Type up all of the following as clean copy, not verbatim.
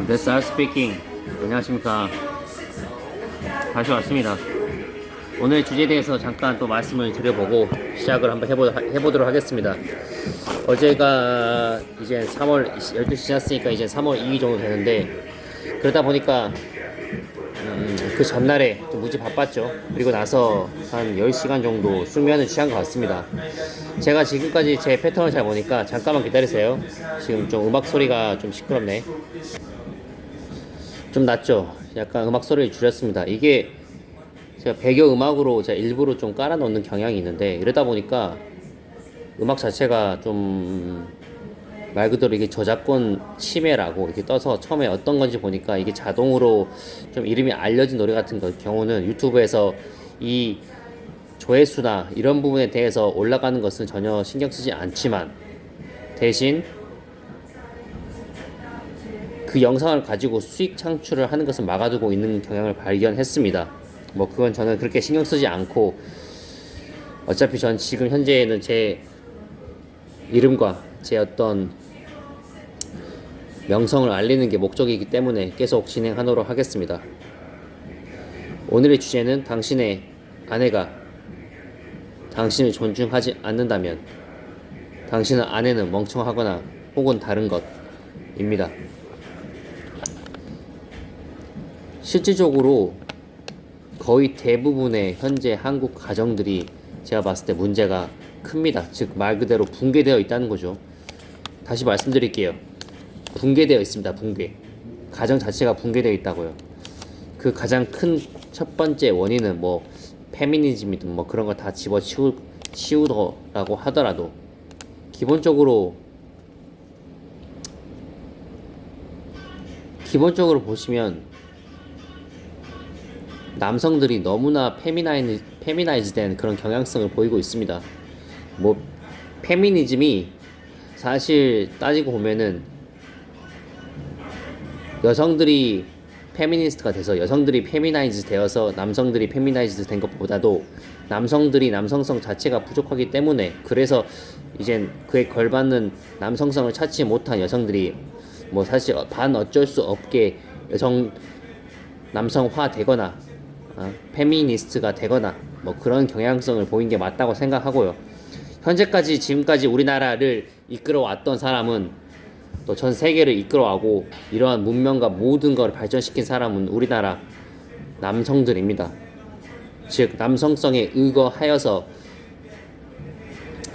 데스알 스피킹. 안녕하십니까. 다시 왔습니다. 오늘 주제에 대해서 잠깐 또 말씀을 드려보고 시작을 한번 해보도록 하겠습니다. 어제가 이제 3월 12시 지났으니까 이제 3월 2일 정도 되는데, 그러다 보니까 그 전날에 좀 무지 바빴죠. 그리고 나서 한 10시간 정도 수면을 취한 것 같습니다. 제가 지금까지 제 패턴을 잘 보니까, 잠깐만 기다리세요. 지금 좀 음악 소리가 좀 시끄럽네. 좀 낫죠. 약간 음악 소리를 줄였습니다. 이게 제가 배경음악으로 제가 일부러 좀 깔아놓는 경향이 있는데, 이러다 보니까 음악 자체가 좀 말 그대로 이게 저작권 침해라고 이렇게 떠서 처음에 어떤 건지 보니까, 이게 자동으로 좀 이름이 알려진 노래 같은 경우는 유튜브에서 이 조회수나 이런 부분에 대해서 올라가는 것은 전혀 신경 쓰지 않지만, 대신 그 영상을 가지고 수익 창출을 하는 것을 막아두고 있는 경향을 발견했습니다. 뭐 그건 저는 그렇게 신경 쓰지 않고, 어차피 전 지금 현재는 제 이름과 제 어떤 명성을 알리는 게 목적이기 때문에 계속 진행하도록 하겠습니다. 오늘의 주제는, 당신의 아내가 당신을 존중하지 않는다면 당신의 아내는 멍청하거나 혹은 다른 것입니다. 실질적으로 거의 대부분의 현재 한국 가정들이 제가 봤을 때 문제가 큽니다. 즉 말 그대로 붕괴되어 있다는 거죠. 다시 말씀드릴게요. 붕괴되어 있습니다. 붕괴. 가정 자체가 붕괴되어 있다고요. 그 가장 큰 첫 번째 원인은 뭐 페미니즘이든 뭐 그런 거 다 집어치우더라고 하더라도, 기본적으로 보시면 남성들이 너무나 페미나이즈된 그런 경향성을 보이고 있습니다. 뭐 페미니즘이 사실 따지고 보면은, 여성들이 페미니스트가 돼서 여성들이 페미나이즈 되어서 남성들이 페미나이즈 된 것보다도, 남성들이 남성성 자체가 부족하기 때문에, 그래서 이젠 그에 걸맞는 남성성을 찾지 못한 여성들이 뭐 사실 반 어쩔 수 없게 남성화 되거나 페미니스트가 되거나 뭐 그런 경향성을 보인 게 맞다고 생각하고요. 지금까지 우리나라를 이끌어왔던 사람은, 또 전 세계를 이끌어가고 이러한 문명과 모든 걸 발전시킨 사람은 우리나라 남성들입니다. 즉 남성성에 의거하여서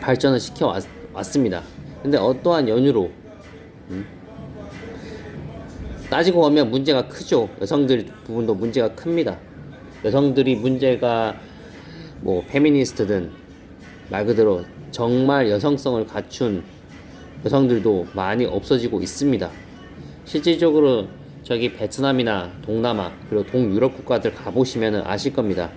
발전을 시켜왔습니다. 근데 어떠한 연유로 따지고 보면 문제가 크죠. 여성들 부분도 문제가 큽니다. 여성들이 문제가 뭐 페미니스트든 말 그대로 정말 여성성을 갖춘 여성들도 많이 없어지고 있습니다. 실질적으로 저기 베트남이나 동남아 그리고 동유럽 국가들 가보시면 아실 겁니다.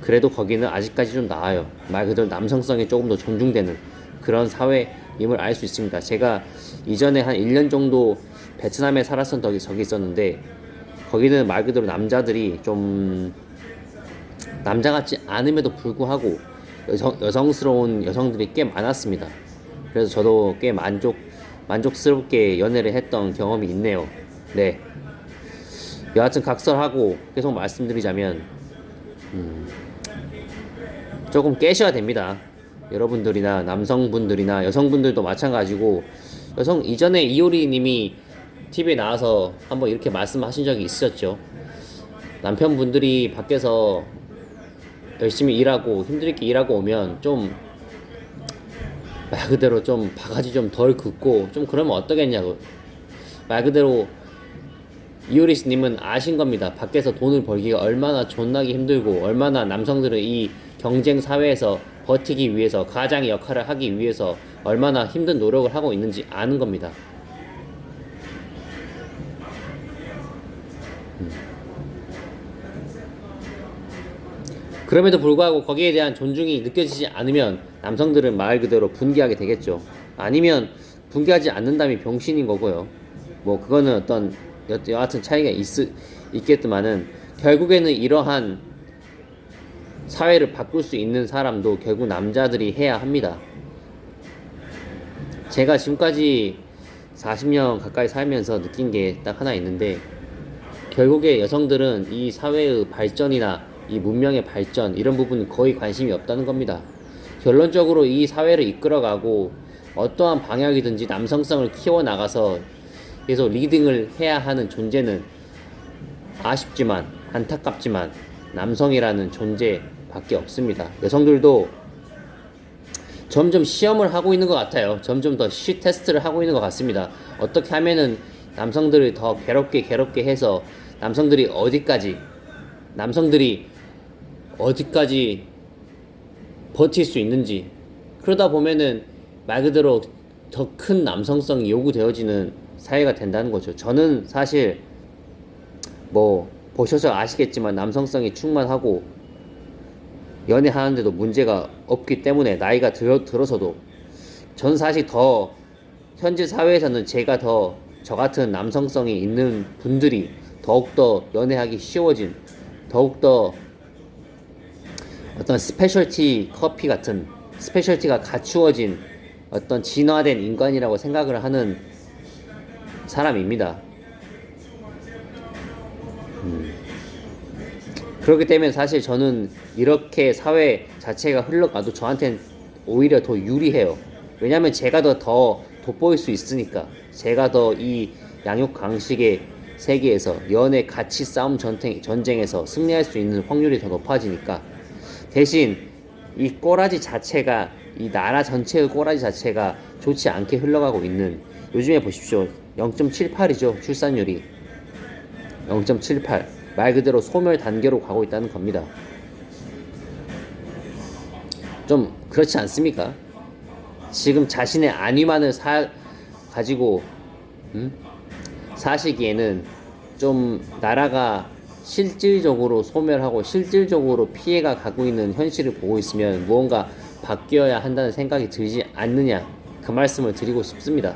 그래도 거기는 아직까지 좀 나아요. 말 그대로 남성성이 조금 더 존중되는 그런 사회임을 알 수 있습니다. 제가 이전에 한 1년 정도 베트남에 살았던 적이 있었는데, 거기는 말 그대로 남자들이 좀 남자 같지 않음에도 불구하고 여성스러운 여성들이 꽤 많았습니다. 그래서 저도 꽤 만족스럽게 연애를 했던 경험이 있네요. 네. 여하튼 각설하고 계속 말씀드리자면, 조금 깨셔야 됩니다. 여러분들이나 남성분들이나 여성분들도 마찬가지고, 이전에 이효리 님이 TV에 나와서 한번 이렇게 말씀하신 적이 있었죠. 남편분들이 밖에서 열심히 일하고 힘들게 일하고 오면 좀 말 그대로 좀 바가지 좀 덜 긋고 좀 그러면 어떠겠냐고. 말 그대로 이효리님은 아신 겁니다. 밖에서 돈을 벌기가 얼마나 존나게 힘들고, 얼마나 남성들은 이 경쟁 사회에서 버티기 위해서, 가장의 역할을 하기 위해서 얼마나 힘든 노력을 하고 있는지 아는 겁니다. 그럼에도 불구하고 거기에 대한 존중이 느껴지지 않으면 남성들은 말 그대로 분개하게 되겠죠. 아니면 분개하지 않는다면 병신인 거고요. 뭐 그거는 어떤 여하튼 차이가 있겠지만은, 결국에는 이러한 사회를 바꿀 수 있는 사람도 결국 남자들이 해야 합니다. 제가 지금까지 40년 가까이 살면서 느낀 게 딱 하나 있는데, 결국에 여성들은 이 사회의 발전이나 이 문명의 발전 이런 부분은 거의 관심이 없다는 겁니다. 결론적으로 이 사회를 이끌어가고 어떠한 방향이든지 남성성을 키워나가서 계속 리딩을 해야 하는 존재는 아쉽지만 안타깝지만 남성이라는 존재밖에 없습니다. 여성들도 점점 시험을 하고 있는 것 같아요. 점점 더 시 테스트를 하고 있는 것 같습니다. 어떻게 하면은 남성들을 더 괴롭게 해서 남성들이 어디까지 버틸 수 있는지. 그러다 보면은 말 그대로 더 큰 남성성이 요구되어지는 사회가 된다는 거죠. 저는 사실 뭐 보셔서 아시겠지만 남성성이 충만하고 연애하는데도 문제가 없기 때문에 나이가 들어서도 전 사실 더 현재 사회에서는 제가 더 저 같은 남성성이 있는 분들이 더욱더 연애하기 쉬워진, 더욱더 어떤 스페셜티 커피 같은 스페셜티가 갖추어진 어떤 진화된 인간이라고 생각을 하는 사람입니다. 그렇기 때문에 사실 저는 이렇게 사회 자체가 흘러가도 저한테는 오히려 더 유리해요. 왜냐면 제가 더 돋보일 수 있으니까. 제가 더 이 양육 강식의 세계에서 연애 가치 싸움 전쟁에서 승리할 수 있는 확률이 더 높아지니까. 대신 이 꼬라지 자체가, 이 나라 전체의 꼬라지 자체가 좋지 않게 흘러가고 있는, 요즘에 보십시오. 0.78이죠 출산율이. 0.78. 말 그대로 소멸 단계로 가고 있다는 겁니다. 좀 그렇지 않습니까? 지금 자신의 안위만을 가지고 사시기에는 좀 나라가 실질적으로 소멸하고 실질적으로 피해가 가고 있는 현실을 보고 있으면 무언가 바뀌어야 한다는 생각이 들지 않느냐, 그 말씀을 드리고 싶습니다.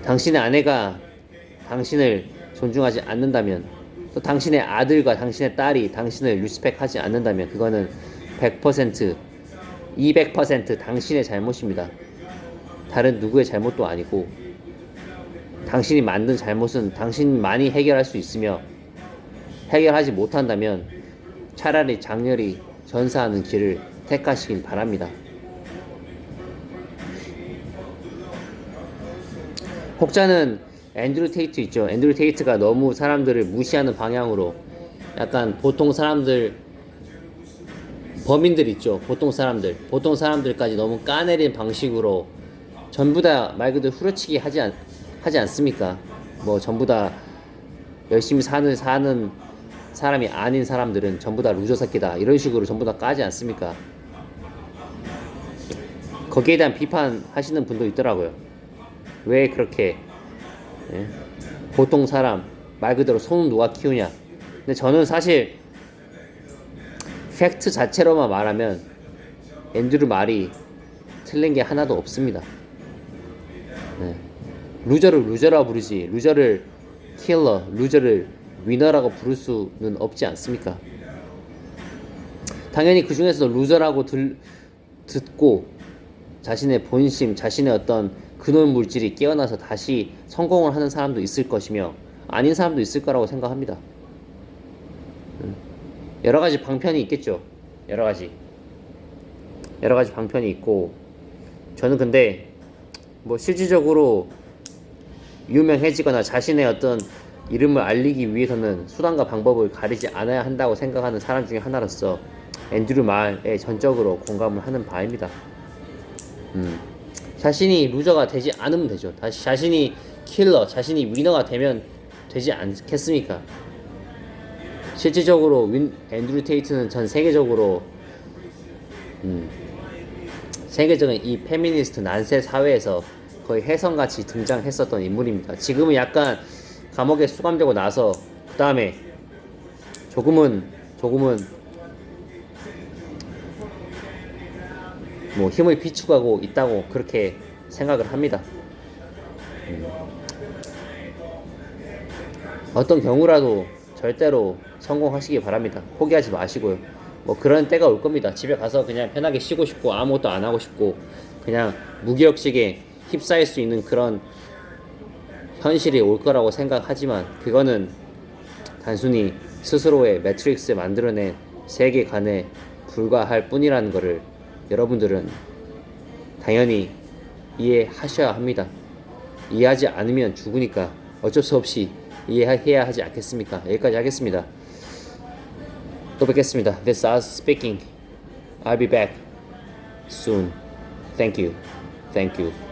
당신의 아내가 당신을 존중하지 않는다면, 또 당신의 아들과 당신의 딸이 당신을 리스펙하지 않는다면 그거는 100%, 200% 당신의 잘못입니다. 다른 누구의 잘못도 아니고, 당신이 만든 잘못은 당신만이 해결할 수 있으며, 해결하지 못한다면 차라리 장렬히 전사하는 길을 택하시길 바랍니다. 혹자는 앤드류 테이트 있죠. 앤드류 테이트가 너무 사람들을 무시하는 방향으로, 약간 보통 사람들, 범인들 있죠. 보통 사람들까지 너무 까내린 방식으로 전부 다 말 그대로 후려치기 하지 않습니까? 뭐 전부 다 열심히 사는 사람이 아닌 사람들은 전부 다 루저 새끼다, 이런 식으로 전부 다 까지 않습니까? 거기에 대한 비판하시는 분도 있더라고요. 왜 그렇게 보통 사람 말 그대로 손은 누가 키우냐. 근데 저는 사실 팩트 자체로만 말하면 앤드류 말이 틀린 게 하나도 없습니다. 루저를 루저라고 부르지, 루저를 킬러, 루저를 위너라고 부를 수는 없지 않습니까? 당연히 그 중에서도 루저라고 듣고 자신의 본심, 자신의 어떤 근원 물질이 깨어나서 다시 성공을 하는 사람도 있을 것이며 아닌 사람도 있을 거라고 생각합니다. 여러 가지 방편이 있겠죠. 여러 가지 방편이 있고, 저는 근데 뭐 실질적으로 유명해지거나 자신의 어떤 이름을 알리기 위해서는 수단과 방법을 가리지 않아야 한다고 생각하는 사람 중에 하나로서 앤드류 말에 전적으로 공감을 하는 바입니다. 자신이 루저가 되지 않으면 되죠. 다시 자신이 킬러, 자신이 위너가 되면 되지 않겠습니까? 실질적으로 앤드류 테이트는 전 세계적으로 세계적인 이 페미니스트 난세 사회에서 거의 혜성같이 등장했었던 인물입니다. 지금은 약간 감옥에 수감되고 나서 그 다음에 조금은 뭐 힘을 비축하고 있다고 그렇게 생각을 합니다. 어떤 경우라도 절대로 성공하시기 바랍니다. 포기하지 마시고요. 뭐 그런 때가 올 겁니다. 집에 가서 그냥 편하게 쉬고 싶고 아무것도 안 하고 싶고 그냥 무기력식에 휩싸일 수 있는 그런 현실이 올 거라고 생각하지만 그거는 단순히 스스로의 매트릭스 만들어낸 세계관에 불과할 뿐이라는 것을 여러분들은 당연히 이해하셔야 합니다. 이해하지 않으면 죽으니까 어쩔 수 없이 이해해야 하지 않겠습니까? 여기까지 하겠습니다. 또 뵙겠습니다. This is us speaking. I'll be back soon. Thank you. Thank you.